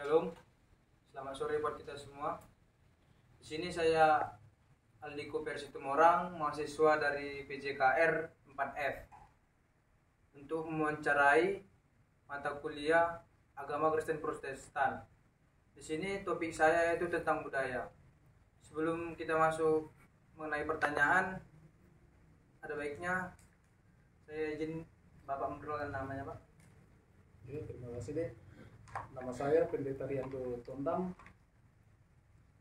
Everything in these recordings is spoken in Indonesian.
Shalom, selamat sore buat kita semua. Di sini saya Aldiko Persitumorang, mahasiswa dari PJKR 4F, untuk mewawancarai mata kuliah Agama Kristen Protestan. Di sini topik saya itu tentang budaya. Sebelum kita masuk mengenai pertanyaan, ada baiknya saya izin Bapak memperkenalkan namanya, Pak. Oke, terima kasih deh. Nama saya Pendeta Rianto Tondam,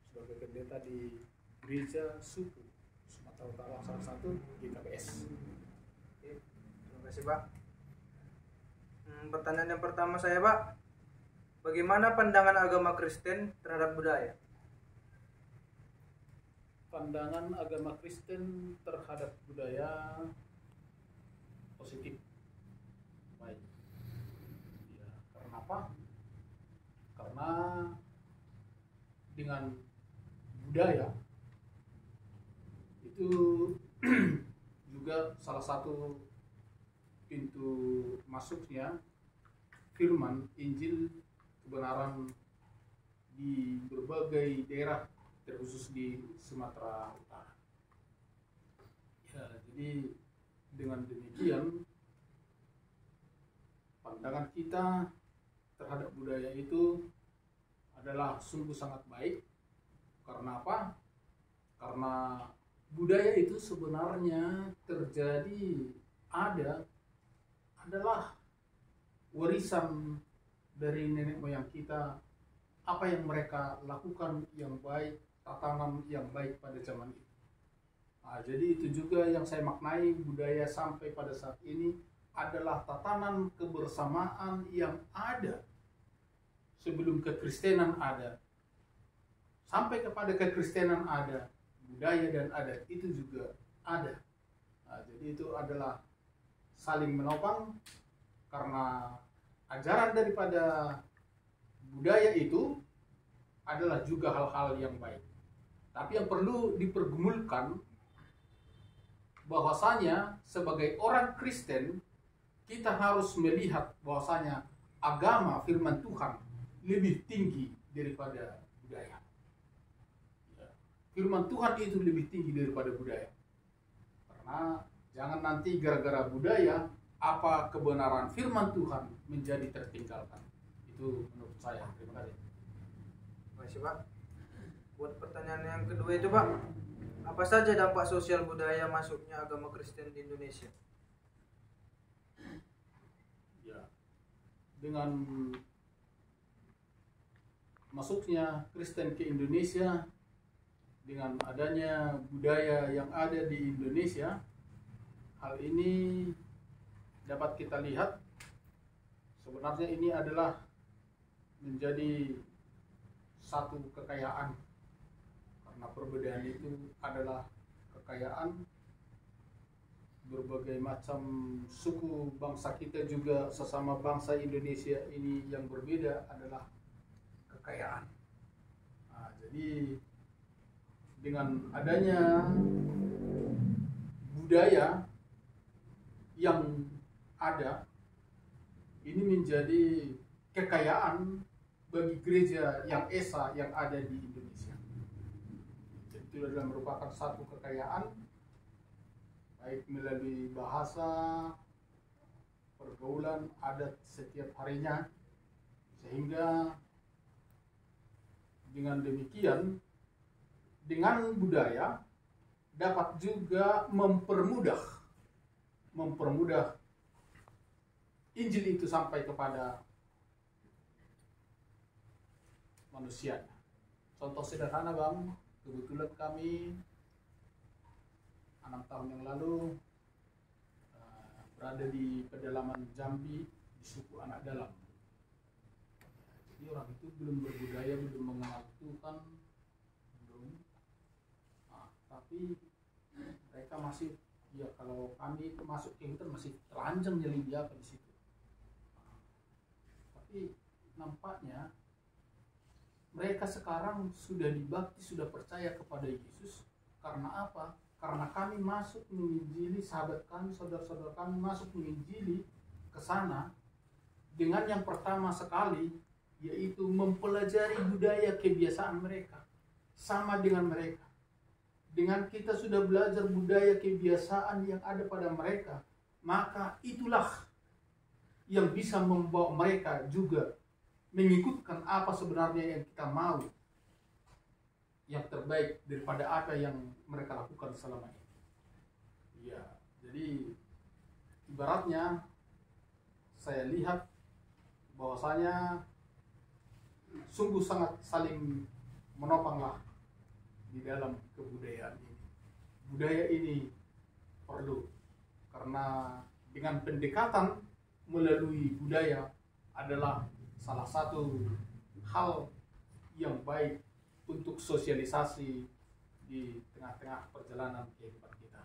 sebagai pendeta di Gereja Suku Sumatera Utara salah satu GKPS. Oke, terima kasih, Pak. Pertanyaan yang pertama saya, Pak, bagaimana pandangan agama Kristen terhadap budaya? Pandangan agama Kristen terhadap budaya positif, baik. Ya, karena apa? Karena dengan budaya itu juga salah satu pintu masuknya firman Injil kebenaran di berbagai daerah, terkhusus di Sumatera Utara. Ya, jadi dengan demikian pandangan kita terhadap budaya itu adalah sungguh sangat baik. Karena apa? Karena budaya itu sebenarnya adalah warisan dari nenek moyang kita, apa yang mereka lakukan yang baik, tatanan yang baik pada zaman itu. Nah, jadi itu juga yang saya maknai budaya sampai pada saat ini adalah tatanan kebersamaan yang ada sebelum kekristenan ada, sampai kepada kekristenan ada, budaya dan adat itu juga ada. Nah, jadi itu adalah saling menopang, karena ajaran daripada budaya itu adalah juga hal-hal yang baik. Tapi yang perlu dipergumulkan bahwasanya sebagai orang Kristen kita harus melihat bahwasanya agama firman Tuhan lebih tinggi daripada budaya. Firman Tuhan itu lebih tinggi daripada budaya. Karena jangan nanti gara-gara budaya apa kebenaran firman Tuhan menjadi tertinggalkan. Itu menurut saya. Terima kasih. Terima kasih, Pak. Buat pertanyaan yang kedua itu, Pak, apa saja dampak sosial budaya masuknya agama Kristen di Indonesia? Ya, dengan masuknya Kristen ke Indonesia, dengan adanya budaya yang ada di Indonesia, hal ini dapat kita lihat sebenarnya ini adalah menjadi satu kekayaan, karena perbedaan itu adalah kekayaan. Berbagai macam suku bangsa kita juga sesama bangsa Indonesia ini yang berbeda adalah kekayaan. Nah, jadi dengan adanya budaya yang ada, ini menjadi kekayaan bagi gereja yang esa yang ada di Indonesia. Itu adalah merupakan satu kekayaan, baik melalui bahasa, pergaulan, adat setiap harinya, sehingga dengan demikian, dengan budaya dapat juga mempermudah Injil itu sampai kepada manusia. Contoh sederhana, Bang, kebetulan kami 6 tahun yang lalu berada di pedalaman Jambi di suku Anak Dalam. Jadi orang itu belum berbudaya, belum mengenal Tuhan, belum. Nah, tapi mereka masih, ya kalau kami masuk ke hutan masih telanjang nyelip apa di situ. Tapi nampaknya mereka sekarang sudah dibaptis, sudah percaya kepada Yesus. Karena apa? Karena kami masuk menginjili sahabat kami, saudara-saudara kami masuk menginjili ke sana dengan yang pertama sekali yaitu mempelajari budaya kebiasaan mereka, sama dengan mereka. Dengan kita sudah belajar budaya kebiasaan yang ada pada mereka, maka itulah yang bisa membawa mereka juga mengikutkan apa sebenarnya yang kita mau, yang terbaik daripada apa yang mereka lakukan selama ini. Ya, jadi ibaratnya saya lihat bahwasanya sungguh sangat saling menopanglah di dalam kebudayaan ini. Budaya ini perlu, karena dengan pendekatan melalui budaya adalah salah satu hal yang baik untuk sosialisasi di tengah-tengah perjalanan kehidupan kita.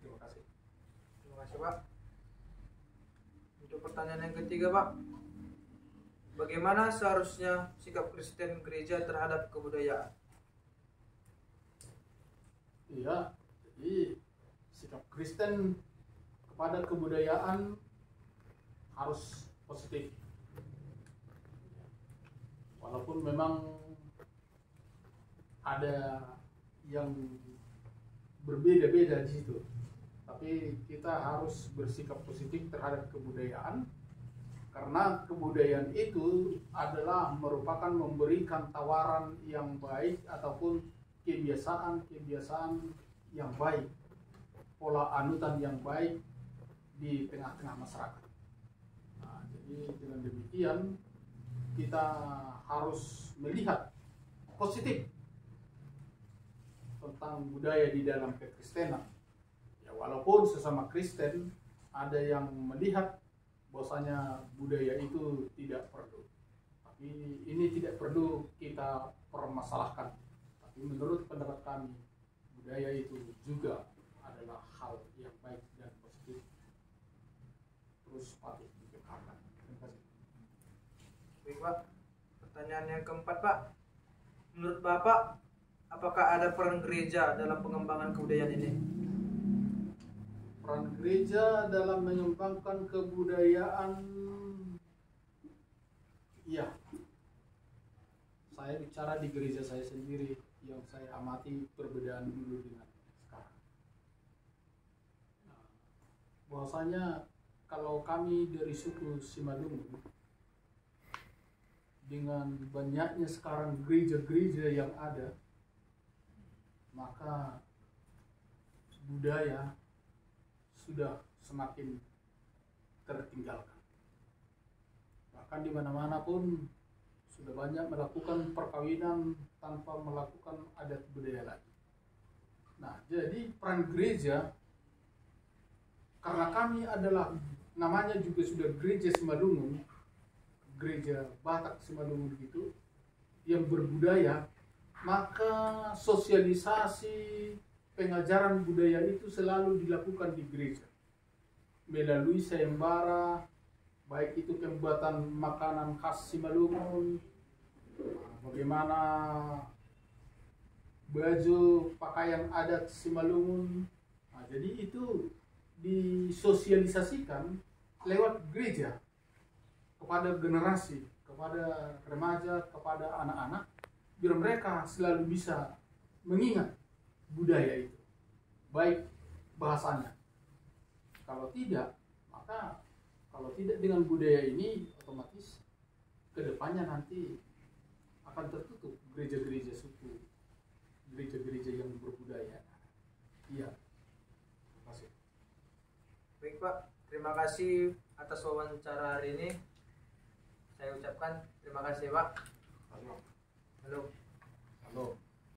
Terima kasih. Terima kasih Pak. Untuk pertanyaan yang ketiga Pak, bagaimana seharusnya sikap Kristen gereja terhadap kebudayaan? Iya, jadi sikap Kristen kepada kebudayaan harus positif. Walaupun memang ada yang berbeda-beda di situ, tapi kita harus bersikap positif terhadap kebudayaan, karena kebudayaan itu adalah merupakan memberikan tawaran yang baik ataupun kebiasaan-kebiasaan yang baik, pola anutan yang baik di tengah-tengah masyarakat. Nah, jadi dengan demikian kita harus melihat positif tentang budaya di dalam kekristenan. Ya, walaupun sesama Kristen ada yang melihat bahwasanya budaya itu tidak perlu, tapi ini tidak perlu kita permasalahkan. Tapi menurut pendapat kami, budaya itu juga adalah hal yang baik dan positif, terus patut diperhatikan. Terima kasih. Baik Pak, pertanyaan yang keempat Pak, menurut Bapak apakah ada peran gereja dalam pengembangan kebudayaan ini? Peran gereja dalam mengembangkan kebudayaan, iya. Saya bicara di gereja saya sendiri, yang saya amati perbedaan dulu dengan sekarang. Nah, bahwasanya kalau kami dari suku Simalungun, dengan banyaknya sekarang gereja-gereja yang ada, maka budaya sudah semakin tertinggalkan. Bahkan di mana-mana pun sudah banyak melakukan perkawinan tanpa melakukan adat budaya lagi. Nah, jadi peran gereja, karena kami adalah namanya juga sudah gereja Simalungun, gereja Batak Simalungun gitu, yang berbudaya, maka sosialisasi pengajaran budaya itu selalu dilakukan di gereja melalui sayembara, baik itu pembuatan makanan khas Simalungun, bagaimana baju pakaian adat Simalungun. Nah, jadi itu disosialisasikan lewat gereja kepada generasi, kepada remaja, kepada anak-anak, biar mereka selalu bisa mengingat budaya itu, baik bahasanya. Kalau tidak, maka kalau tidak dengan budaya ini, otomatis kedepannya nanti akan tertutup gereja-gereja suku, gereja-gereja yang berbudaya. Iya. Terima kasih. Baik Pak, terima kasih atas wawancara hari ini. Saya ucapkan terima kasih Pak. Halo. Halo. Halo.